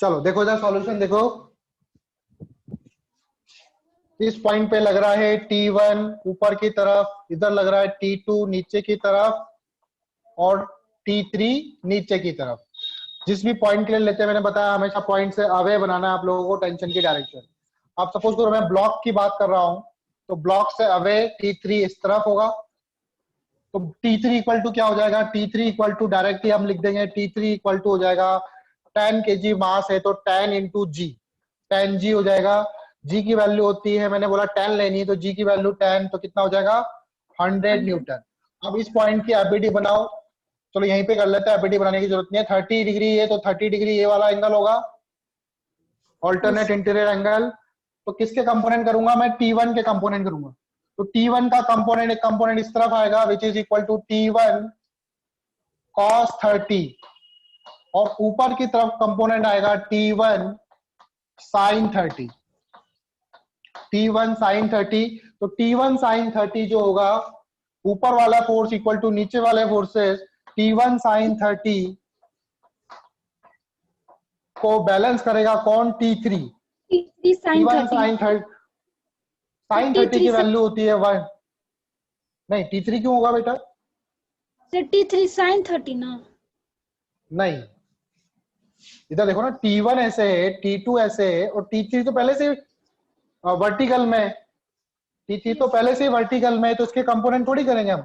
चलो देखो इधर सॉल्यूशन देखो, इस पॉइंट पे लग रहा है T1 ऊपर की तरफ, इधर लग रहा है T2 नीचे की तरफ और T3 नीचे की तरफ। जिस भी पॉइंट के लिए लेते हैं, मैंने बताया हमेशा पॉइंट से अवे बनाना है आप लोगों को टेंशन की डायरेक्शन। आप सपोज करो मैं ब्लॉक की बात कर रहा हूं, तो ब्लॉक से अवे T3 इस तरफ होगा, तो T3 इक्वल टू क्या हो जाएगा, T3 इक्वल टू डायरेक्टली हम लिख देंगे, T3 इक्वल टू हो जाएगा 10 kg मास है तो 10 इंटू जी, 10 जी हो जाएगा। जी की वैल्यू होती है, मैंने बोला 10 लेनी है तो जी की वैल्यू 10, तो कितना हो जाएगा 100 न्यूटन। अब इस पॉइंट की एबीडी बनाओ, चलो यहीं पे कर लेते हैं, एबीडी बनाने की जरूरत नहीं है। 30 डिग्री है तो 30 डिग्री ये वाला एंगल होगा, ऑल्टरनेट इंटीरियर एंगल। तो किसके कंपोनेंट करूंगा मैं, T1 के कंपोनेंट करूंगा। तो T1 का कंपोनेंट, एक कंपोनेंट इस तरफ आएगा which is equal to T1 cos 30, और ऊपर की तरफ कंपोनेंट आएगा T1 sin 30, T1 sin 30। तो T1 sin 30 जो होगा, ऊपर वाला फोर्स इक्वल टू नीचे वाले फोर्सेस, T1 sin 30 को बैलेंस करेगा कौन, T3। T1 sin 30, sin 30 की वैल्यू होती है 1, नहीं T3 क्यों होगा बेटा, T3 sin 30 ना, नहीं इधर देखो ना, T1 ऐसे है, T2 ऐसे है और T3 तो पहले से वर्टिकल में, T3 तो पहले से ही वर्टिकल में है, तो इसके कंपोनेंट थोड़ी करेंगे हम।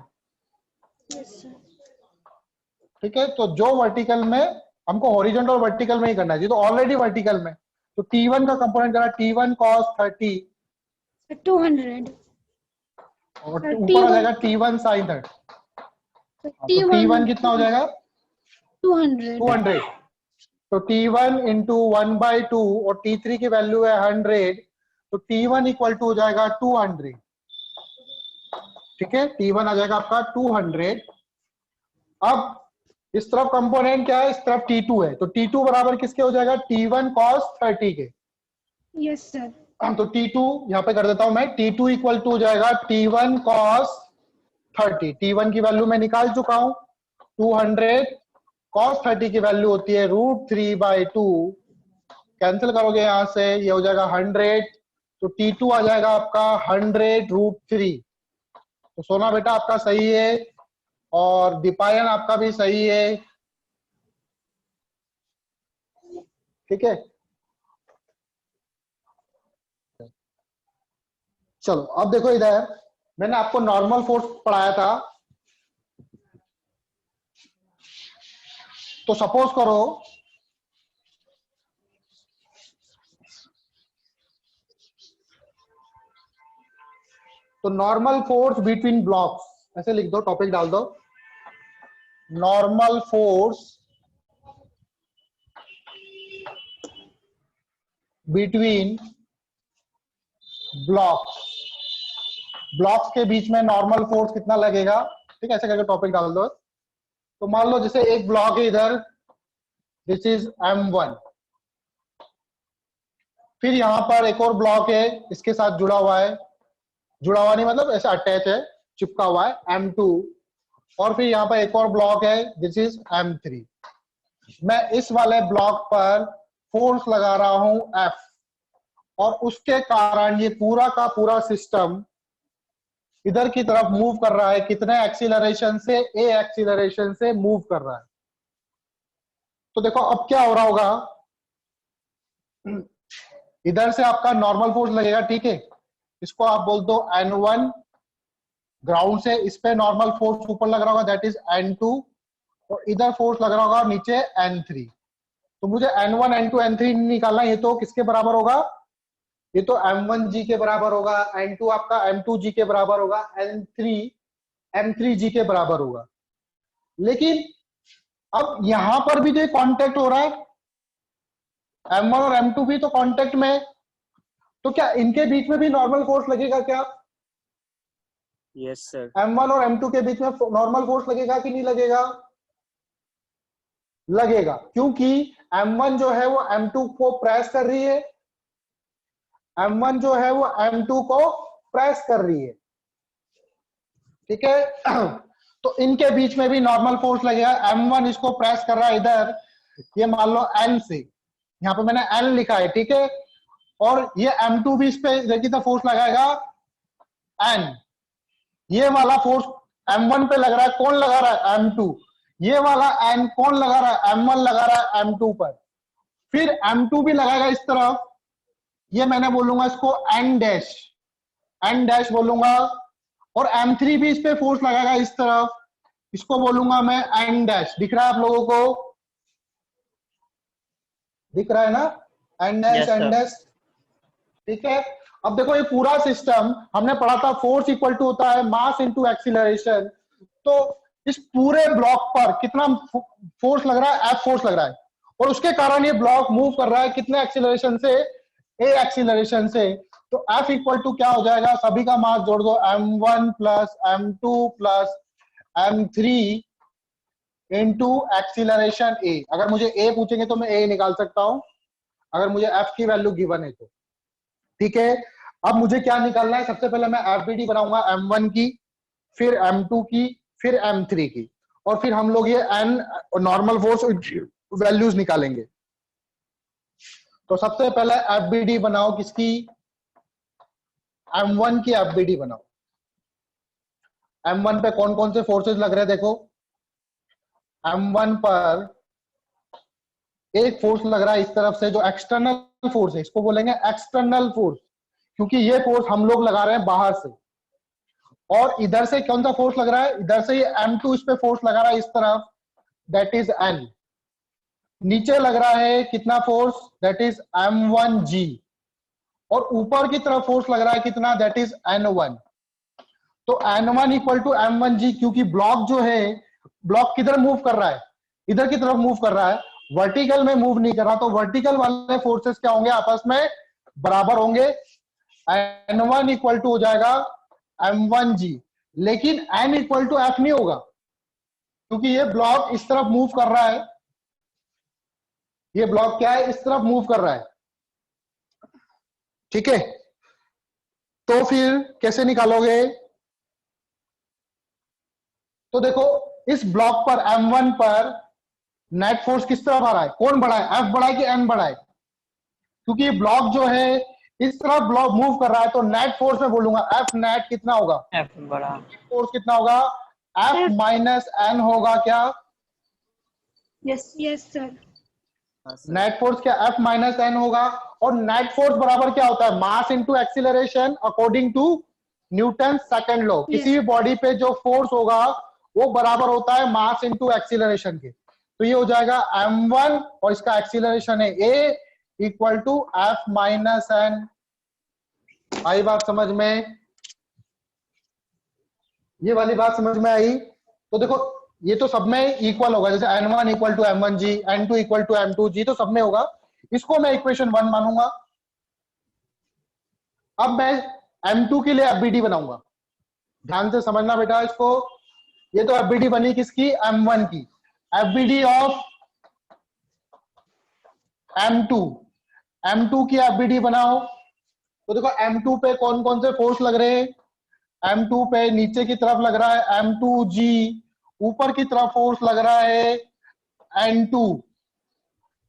ठीक है, तो जो वर्टिकल में हमको हॉरिजॉन्टल और वर्टिकल में ही करना है, तो ऑलरेडी वर्टिकल में, तो T1 का कंपोनेंट करा T1 cos 30 200 और ऊपर आ जाएगा T1 sin 30, तो T1 कितना हो जाएगा 200, तो T1 इंटू 1/2 और T3 की वैल्यू है 100, तो T1 इक्वल टू हो जाएगा 200। ठीक है, T1 आ जाएगा आपका 200। अब इस तरफ कंपोनेंट क्या है, इस तरफ T2 है, तो T2 बराबर किसके हो जाएगा, T1 cos 30 के। Yes sir. तो T2 यहाँ पे कर देता हूं मैं, T2 इक्वल टू हो जाएगा T1 cos 30। T1 की वैल्यू मैं निकाल चुका हूं 200, cos 30 की वैल्यू होती है √3/2, कैंसिल करोगे यहां से, ये हो जाएगा 100, तो T2 आ जाएगा आपका 100√3। तो सोना बेटा आपका सही है और दीपायन आपका भी सही है। ठीक है, चलो अब देखो इधर मैंने आपको नॉर्मल फोर्स पढ़ाया था, तो सपोज करो तो नॉर्मल फोर्स बिटवीन ब्लॉक्स, ऐसे लिख दो, टॉपिक डाल दो, normal force between blocks, blocks के बीच में नॉर्मल फोर्स कितना लगेगा। ठीक है, ऐसे करके टॉपिक डाल दो। तो मान लो जैसे एक ब्लॉक है इधर, दिस इज M1, फिर यहां पर एक और ब्लॉक है इसके साथ जुड़ा हुआ है, जुड़ा हुआ नहीं मतलब ऐसे अटैच है, चिपका हुआ है, M2, और फिर यहाँ पर एक और ब्लॉक है, दिस इज M3। मैं इस वाले ब्लॉक पर फोर्स लगा रहा हूं F, और उसके कारण ये पूरा का पूरा सिस्टम इधर की तरफ मूव कर रहा है, कितने एक्सीलरेशन से, A एक्सीलरेशन से मूव कर रहा है। तो देखो अब क्या हो रहा होगा, इधर से आपका नॉर्मल फोर्स लगेगा, ठीक है, इसको आप बोल दो N1, ग्राउंड से इस पे नॉर्मल फोर्स ऊपर लग रहा होगा, दैट इज N2, और इधर फोर्स लग रहा होगा नीचे N3। तो मुझे N1 N2 N3 निकालना, ये तो किसके बराबर होगा, ये तो M1G के बराबर होगा, N2 आपका M2G के बराबर होगा, N3 M3G के बराबर होगा। लेकिन अब यहां पर भी जो कांटेक्ट हो रहा है, M1 और M2 भी तो कांटेक्ट में, तो क्या इनके बीच में भी नॉर्मल फोर्स लगेगा क्या? Yes sir. M1 और M2 के बीच में नॉर्मल फोर्स लगेगा कि नहीं लगेगा? लगेगा, क्योंकि M1 जो है वो M2 को प्रेस कर रही है, M1 जो है वो M2 को प्रेस कर रही है। ठीक है, तो इनके बीच में भी नॉर्मल फोर्स लगेगा। M1 इसको प्रेस कर रहा है इधर, ये मान लो N से, यहाँ पे मैंने N लिखा है, ठीक है, और ये M2 भी इस पे कितना फोर्स लगाएगा, N। ये वाला फोर्स M1 पे लग रहा है, कौन लगा रहा है, M2। ये वाला N कौन लगा रहा है, M1 लगा रहा है M2 पर। फिर M2 भी लगाएगा इस तरफ, ये मैंने बोलूंगा इसको N डैश बोलूंगा, और M3 भी इस पे फोर्स लगाएगा इस तरफ, इसको बोलूंगा मैं N डैश। दिख रहा है आप लोगों को, दिख रहा है ना, N dash Yes, sir. N dash, ठीक है। अब देखो ये पूरा सिस्टम हमने पढ़ा था, फोर्स इक्वल टू होता है मास इनटू एक्सीलरेशन। तो इस पूरे ब्लॉक पर कितना फोर्स लग रहा है, F फोर्स लग रहा है, और उसके कारण ये ब्लॉक मूव कर रहा है कितने एक्सीलरेशन से, A एक्सीलरेशन से। तो F इक्वल टू क्या हो जाएगा, सभी का मास जोड़ दो, M1 plus M2 plus M3 into acceleration A। अगर मुझे A पूछेंगे तो मैं A निकाल सकता हूं, अगर मुझे F की वैल्यू गिवन है तो, ठीक है। अब मुझे क्या निकालना है, सबसे पहले मैं FBD बनाऊंगा M1 की, फिर M2 की, फिर M3 की, और फिर हम लोग ये N नॉर्मल फोर्स वैल्यूज निकालेंगे। तो सबसे पहले FBD बनाओ, किसकी, M1 की FBD बनाओ। M1 पे कौन कौन से फोर्सेस लग रहे हैं, देखो M1 पर एक फोर्स लग रहा है इस तरफ से, जो एक्सटर्नल फोर्स है, इसको बोलेंगे एक्सटर्नल फोर्स, क्योंकि ये फोर्स हम लोग लगा रहे हैं बाहर से। और इधर से कौन सा फोर्स लग रहा है, इधर से ये M2 इस पे फोर्स लगा रहा है इस तरफ, दैट इज N। नीचे लग रहा है कितना फोर्स, दैट इज M1G, और ऊपर की तरफ फोर्स लग रहा है कितना, दैट इज N1। तो N1 इक्वल टू M1G, क्योंकि ब्लॉक जो है, ब्लॉक किधर मूव कर रहा है, इधर की तरफ मूव कर रहा है, वर्टिकल में मूव नहीं कर रहा। तो वर्टिकल वाले फोर्सेस क्या होंगे, आपस में बराबर होंगे। N1 इक्वल टू हो जाएगा M1G, लेकिन N इक्वल टू F नहीं होगा, क्योंकि ये ब्लॉक इस तरफ मूव कर रहा है, ये ब्लॉक क्या है, इस तरफ मूव कर रहा है, ठीक है। तो फिर कैसे निकालोगे, तो देखो इस ब्लॉक पर M1 पर नेट फोर्स किस तरफ आ रहा है, कौन बड़ा है, F बड़ा है कि N बड़ा है, क्योंकि ब्लॉक जो है इस तरफ ब्लॉक मूव कर रहा है, तो नेट फोर्स में बोलूंगा F नेट कितना होगा, F बड़ा। फोर्स कितना होगा, F माइनस N होगा क्या, Yes, sir. हाँ, sir. नेट फोर्स क्या F माइनस N होगा। और नेट फोर्स बराबर क्या होता है, mass into acceleration according to Newton second law. किसी भी बॉडी पे जो फोर्स होगा वो बराबर होता है मास इनटू एक्सीलरेशन के। तो ये हो जाएगा M1 और इसका एक्सीलरेशन है A equal to F minus N। आई बात समझ में, ये वाली बात समझ में आई। तो देखो ये तो सब में इक्वल होगा, जैसे N1 equal to M1G, N2 equal to M2G, तो सब में होगा। इसको मैं इक्वेशन 1 मानूंगा। अब मैं M2 के लिए FBD बनाऊंगा, ध्यान से समझना बेटा इसको। ये तो FBD बनी किसकी, M1 की। FBD ऑफ M2, M2 की FBD बनाओ। तो देखो M2 पे कौन कौन से फोर्स लग रहे हैं, M2 पे नीचे की तरफ लग रहा है M2G, ऊपर की तरफ फोर्स लग रहा है N2,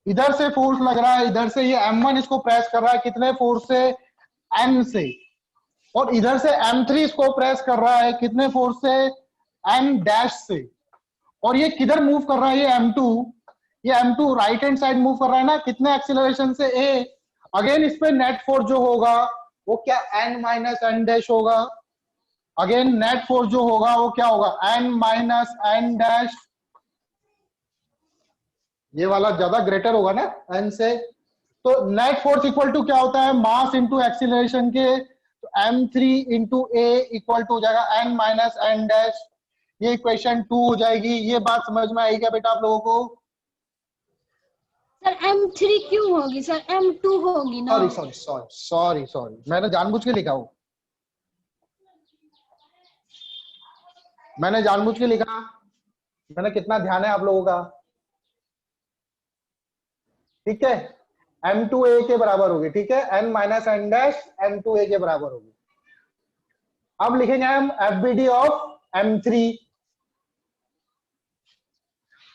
इधर से फोर्स लग रहा है, इधर से ये M1 इसको प्रेस कर रहा है कितने फोर्स से, N से, और इधर से M3 इसको प्रेस कर रहा है कितने फोर्स से, N डैश से। और ये किधर मूव कर रहा है, ये M2 right hand side move कर रहा है ना, कितने एक्सीलरेशन से, A। अगेन इस पे नेट फोर्स जो होगा वो क्या, N माइनस N डैश होगा। अगेन नेट फोर्स जो होगा वो क्या होगा, N माइनस N डैश। ये वाला ज्यादा ग्रेटर होगा ना N से। तो नेट फोर्स इक्वल टू क्या होता है, मास इनटू एक्सीलरेशन के। तो M3 into A equal to हो जाएगा N माइनस N डैश। ये इक्वेशन 2 हो जाएगी। ये बात समझ में आई क्या बेटा आप लोगों को? सर M3 क्यों होगी सर, M2 होगी ना। सॉरी, मैंने जानबूझ के लिखा हूं, मैंने जानबूझ के लिखा। मैंने कितना ध्यान है आप लोगों का, ठीक है। M2A के बराबर होगी, ठीक है, N minus N dash M2A के बराबर होगी। अब लिखेंगे हम FBD ऑफ M3।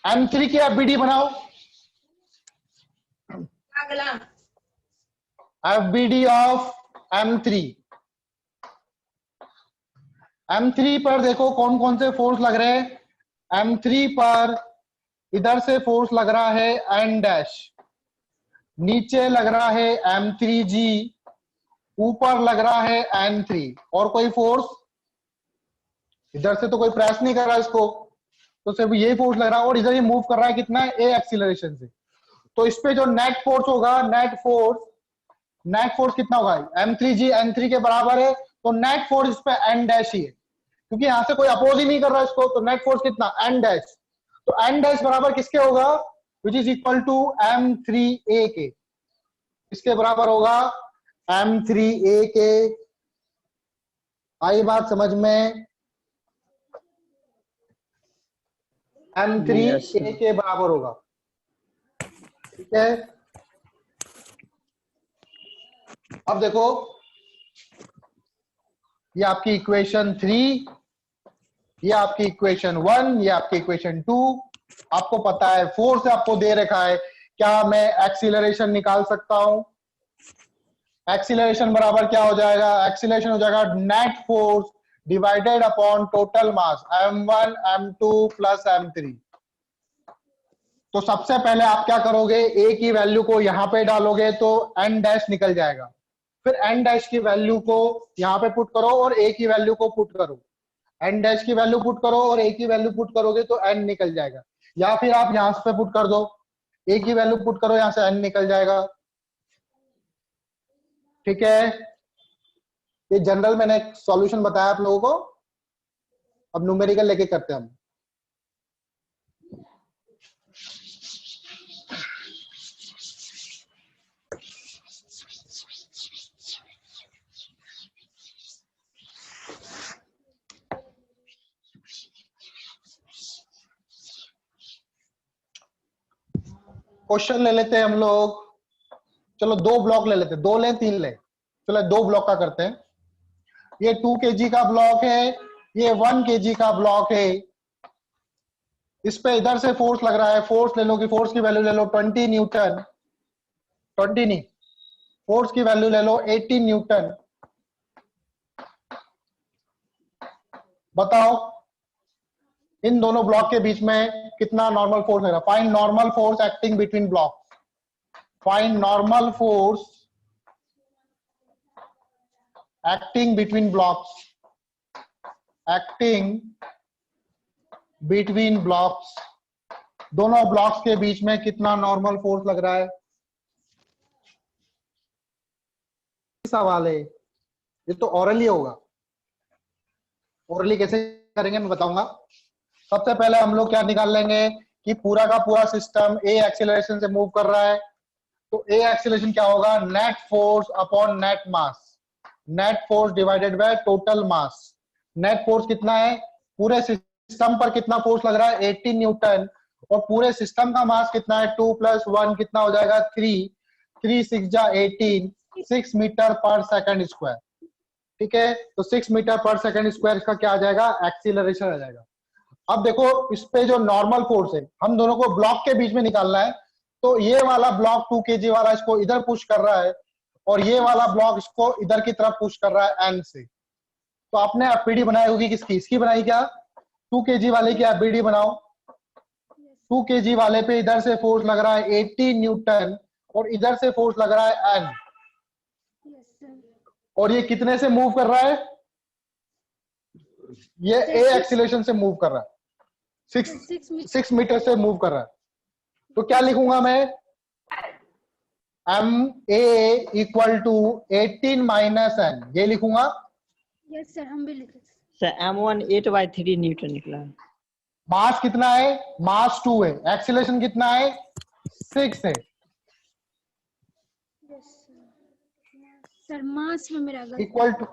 M3 की FBD बनाओ। FBD of M3। M3 पर देखो कौन कौन से फोर्स लग रहे हैं। M3 पर इधर से फोर्स लग रहा है N डैश, नीचे लग रहा है M3G, ऊपर लग रहा है N3। और कोई फोर्स इधर से तो कोई प्रेस नहीं कर रहा इसको, तो सिर्फ ये फोर्स लग रहा है। और इधर ये मूव कर रहा है कितना है, A एक्सीलरेशन से। तो इस पे जो नेट फोर्स होगा, नेट फोर्स कितना होगा, M3G N3 के बराबर है, तो नेट फोर्स इस पे N डैश ही है, क्योंकि यहां से कोई अपोज ही नहीं कर रहा इसको। तो नेट फोर्स कितना, N डैश। तो N डैश बराबर किसके होगा, विच इज इक्वल टू M3A के। इसके बराबर होगा M3A के। आई बात समझ में, M3A Yes, sir. के बराबर होगा। ठीक है, अब देखो ये आपकी इक्वेशन 3, ये आपकी इक्वेशन 1, ये आपकी इक्वेशन 2। आपको पता है फोर्स आपको दे रखा है, क्या मैं एक्सीलरेशन निकाल सकता हूं। एक्सीलरेशन बराबर क्या हो जाएगा, एक्सीलरेशन हो जाएगा net force divided upon total mass M1 M2 plus M3। तो सबसे पहले आप क्या करोगे, ए की वैल्यू को यहां पे डालोगे तो N डैश निकल जाएगा। फिर N डैश की वैल्यू को यहां पे पुट करो और A की वैल्यू को पुट करो। N डैश की वैल्यू पुट करो और A की वैल्यू पुट करोगे तो N निकल जाएगा। या फिर आप यहां पे पुट कर दो, A की वैल्यू पुट करो, यहां से N निकल जाएगा। ठीक है, ये जनरल मैंने एक सॉल्यूशन बताया आप लोगों को। अब न्यूमेरिकल लेके करते हैं हम। क्वेश्चन ले लेते हैं हम लोग। चलो 2 ब्लॉक ले लेते हैं, 2 ले 3 ले, चलो 2 ब्लॉक का करते हैं। ये 2 kg का ब्लॉक है, ये 1 kg का ब्लॉक है। इस पे इधर से फोर्स लग रहा है, फोर्स ले लो, कि फोर्स की वैल्यू ले लो 20 न्यूटन, 20 नहीं, फोर्स की वैल्यू ले लो 18 न्यूटन। बताओ इन दोनों ब्लॉक के बीच में कितना नॉर्मल फोर्स लग रहा है। Find normal force acting between block. Find normal force acting between blocks, acting between blocks. दोनों ब्लॉक्स के बीच में कितना नॉर्मल फोर्स लग रहा है। सवाल है ये, तो ओरली होगा। ओरली कैसे करेंगे मैं बताऊंगा। सबसे पहले हम लोग क्या निकाल लेंगे कि पूरा का पूरा सिस्टम ए एक्सीलरेशन से मूव कर रहा है, तो ए एक्सीलरेशन क्या होगा, net force upon net mass. Net force divided by total mass. Net force कितना है, पूरे सिस्टम पर कितना फोर्स लग रहा है 18 न्यूटन, और पूरे सिस्टम का मास कितना है 2 + 1 कितना हो जाएगा 3, 3 6 जा 18, 6 मीटर पर सेकंड स्क्वायर। ठीक है, तो 6 मीटर पर सेकंड स्क्वायर इसका क्या आ जाएगा, एक्सीलरेशन आ जाएगा। अब देखो इस पे जो नॉर्मल फोर्स है, हम दोनों को ब्लॉक के बीच में निकालना है। तो ये वाला ब्लॉक 2 kg वाला इसको इधर पुश कर रहा है, और ये वाला ब्लॉक इसको इधर की तरफ पुश कर रहा है N से। तो आपने एफबीडी बनाई होगी किसकी, इसकी बनाई क्या, 2 kg वाले की एफबीडी बनाओ। 2 kg वाले पे इधर से फोर्स लग रहा है 18 न्यूटन, और इधर से फोर्स लग रहा है N। और ये कितने से मूव कर रहा है, ये ए एक्सीलरेशन से मूव कर रहा है, 6 मीटर से मूव कर रहा है। तो क्या लिखूंगा मैं, MA = 18 - N, ये लिखूंगा। यस सर, हम भी लिखे सर M1 8/3 न्यूटन निकला है। मास कितना है, मास 2 है, एक्सीलरेशन कितना है 6 है। सर। मास में मेरा गलती। इक्वल टू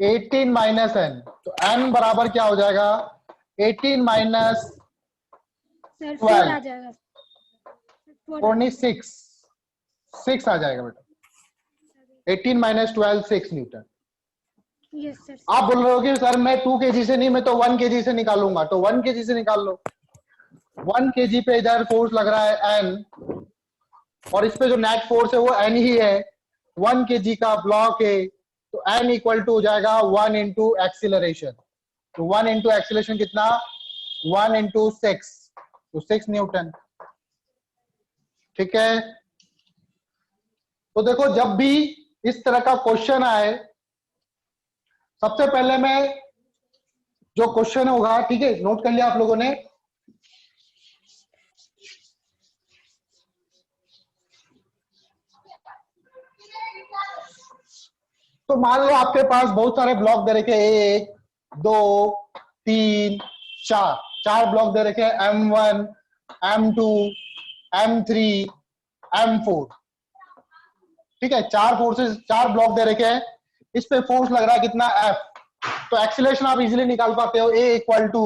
18 - N, तो N बराबर क्या हो जाएगा 18 - सर 4 12, आ जाएगा। 26, 6 आ जाएगा बेटा। 18 - 12 6 न्यूटन। Yes sir. आप बोल रहे हो कि सर मैं 2 kg से नहीं, मैं तो 1 kg से निकालूंगा, तो 1 kg से निकाल लो। 1 kg पे इधर फोर्स लग रहा है N, और इस पे जो नेट फोर्स है वो एन ही है, 1 kg का ब्लॉक है, तो एन इक्वल टू हो जाएगा 1 इंटू एक्सिलरेशन। तो 1 इंटू एक्सिलेशन कितना, 1 इंटू 6, तो 6 न्यूटन। ठीक है, तो देखो जब भी इस तरह का क्वेश्चन आए, सबसे पहले मैं जो क्वेश्चन होगा, ठीक है, नोट कर लिया आप लोगों ने, तो मान लो आपके पास बहुत सारे ब्लॉक दे रखे, 1 2 3 4 ब्लॉक दे रखे, M1 M2 M3 M4, ठीक है, 4 फोर्सेस, 4 ब्लॉक दे रखे हैं, इस पे फोर्स लग रहा है कितना, F। तो एक्सीलरेशन आप इजीली निकाल पाते हो, A equal to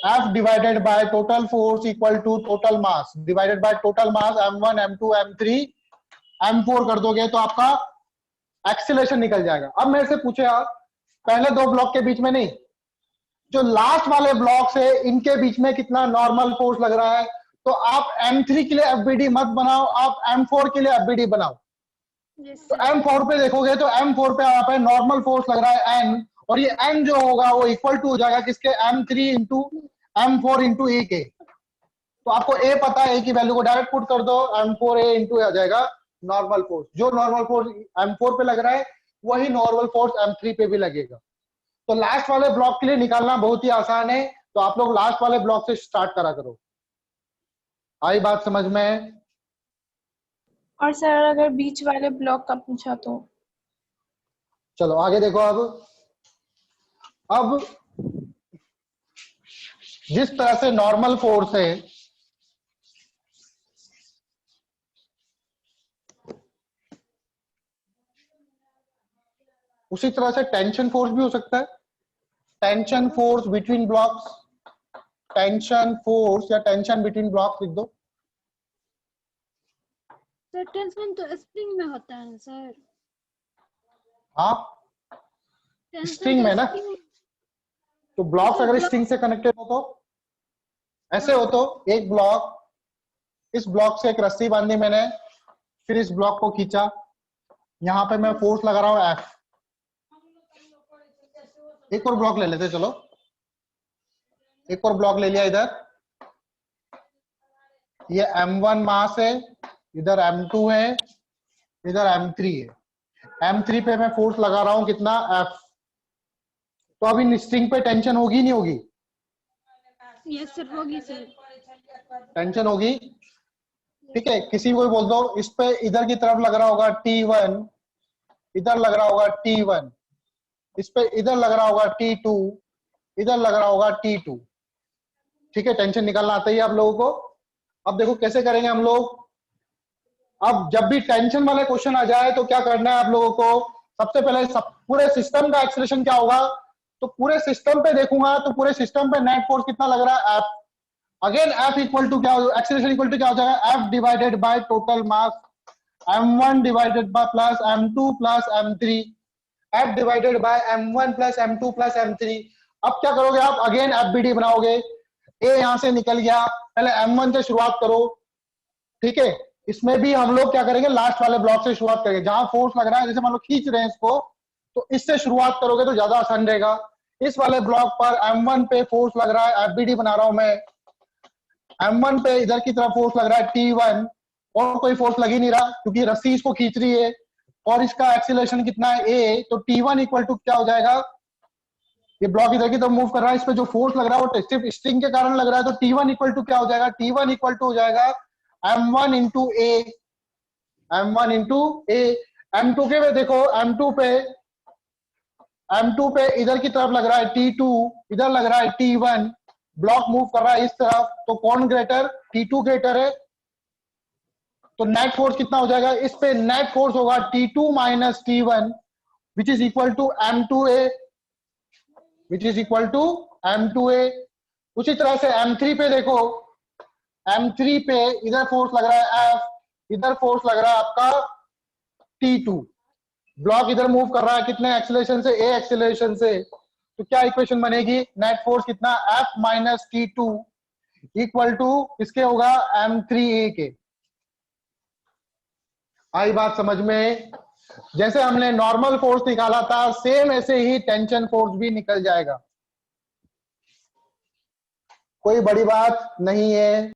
F divided by total force equal to total mass divided by total mass, M1 M2 M3 M4 कर दोगे तो आपका एक्सीलरेशन निकल जाएगा। अब मेरे से पूछे आप, पहले 2 ब्लॉक के बीच में नहीं, जो लास्ट वाले ब्लॉक है इनके बीच में कितना नॉर्मल फोर्स लग रहा है, तो आप M3 के लिए एफबीडी मत बनाओ, आप M4 के लिए एफबीडी बनाओ। तो M4 पे देखोगे तो M4 पे यहाँ पे नॉर्मल फोर्स लग रहा है N, और ये N जो होगा वो इक्वल टू हो जाएगा किसके, M3 into M4 into E के। तो आपको A पता है, A की वैल्यू को डायरेक्ट पुट कर दो, M4A इंटू आ जाएगा नॉर्मल फोर्स। जो नॉर्मल फोर्स M4 पे लग रहा है वही नॉर्मल फोर्स M3 पे भी लगेगा। तो लास्ट वाले ब्लॉक के लिए निकालना बहुत ही आसान है, तो आप लोग लास्ट वाले ब्लॉक से स्टार्ट करा करो। आई बात समझ में? और सर अगर बीच वाले ब्लॉक का पूछा तो? चलो आगे देखो। अब जिस तरह से नॉर्मल फोर्स है, उसी तरह से टेंशन फोर्स भी हो सकता है। Tension force between blocks, tension force या टेंशन बिटवीन ब्लॉक्स लिख दो। सर टेंशन तो स्प्रिंग में होता है सर। हाँ, टेंशन स्ट्रिंग में ना, तो ब्लॉक्स अगर स्ट्रिंग से कनेक्टेड हो तो ऐसे हो, तो एक ब्लॉक, इस ब्लॉक से एक रस्सी बांधी मैंने, फिर इस ब्लॉक को खींचा, यहां पे मैं फोर्स लगा रहा हूं F। एक और ब्लॉक ले लेते, चलो एक और ब्लॉक ले लिया इधर, ये M1 मास है, इधर M2 है, इधर M3 है। M3 पे मैं फोर्स लगा रहा हूं कितना, F। तो अब इन स्ट्रिंग पे टेंशन होगी नहीं होगी? यस सर होगी सर। टेंशन होगी, ठीक है। किसी को बोल दो इस पे इधर की तरफ लग रहा होगा T1, इधर लग रहा होगा T1, इस पे इधर लग रहा होगा T2, इधर लग रहा होगा T2, ठीक है। टेंशन निकालना आता ही है आप लोगों को। अब देखो कैसे करेंगे हम लोग। अब जब भी टेंशन वाले क्वेश्चन आ जाए तो क्या करना है आप लोगों को, सबसे पहले पूरे सिस्टम का एक्सीलरेशन क्या होगा, तो पूरे सिस्टम पे देखूंगा तो पूरे सिस्टम पे नेट फोर्स कितना लग रहा है, F। Again F equal to क्या, एक्सीलरेशन इक्वल टू क्या हो जाएगा, F divided by total mass, M1 divided by plus M2 plus M3, F divided by M1 plus M2 plus M3। अब क्या करोगे आप, अगेन FBD बनाओगे। A यहां से निकल गया, पहले M1 से शुरुआत करो, ठीक है। इसमें भी हम लोग क्या करेंगे, लास्ट वाले ब्लॉक से शुरुआत करेंगे, जहां फोर्स लग रहा है, जैसे मान लो खींच रहे हैं इसको, तो इससे शुरुआत करोगे तो ज्यादा आसान रहेगा। इस वाले ब्लॉक पर M1 पे फोर्स लग रहा है, FBD बना रहा हूं मैं। M1 पे इधर की तरफ फोर्स लग रहा है T1, और कोई फोर्स लग ही नहीं रहा क्योंकि रस्सी इसको खींच रही है, और इसका एक्सीलरेशन कितना है A, तो T1 इक्वल टू क्या हो जाएगा, ये ब्लॉक इधर की तरफ मूव कर रहा है, इस पे जो फोर्स लग रहा है वो सिर्फ स्ट्रिंग के कारण लग रहा है, तो T1 इक्वल टू क्या हो जाएगा, T1 इक्वल टू हो जाएगा M1 into A, M1 into A। M2 के में देखो, M2 पे इधर की तरफ लग रहा है T2, इधर लग रहा है T1, ब्लॉक मूव कर रहा है इस तरफ, तो कौन ग्रेटर, T2 ग्रेटर है। तो नेट फोर्स कितना हो जाएगा, इस पे नेट फोर्स होगा T2 minus T1 which is equal to M2A, which is equal to M2A। उसी तरह से M3 पे देखो, M3 पे इधर फोर्स लग रहा है F, इधर फोर्स लग रहा है आपका T2, ब्लॉक इधर मूव कर रहा है कितने एक्सीलरेशन से, A एक्सीलरेशन से। तो क्या इक्वेशन बनेगी, नेट फोर्स कितना, F minus T2 equal to इसके होगा M3A के। आई बात समझ में? जैसे हमने नॉर्मल फोर्स निकाला था सेम ऐसे ही टेंशन फोर्स भी निकल जाएगा, कोई बड़ी बात नहीं है।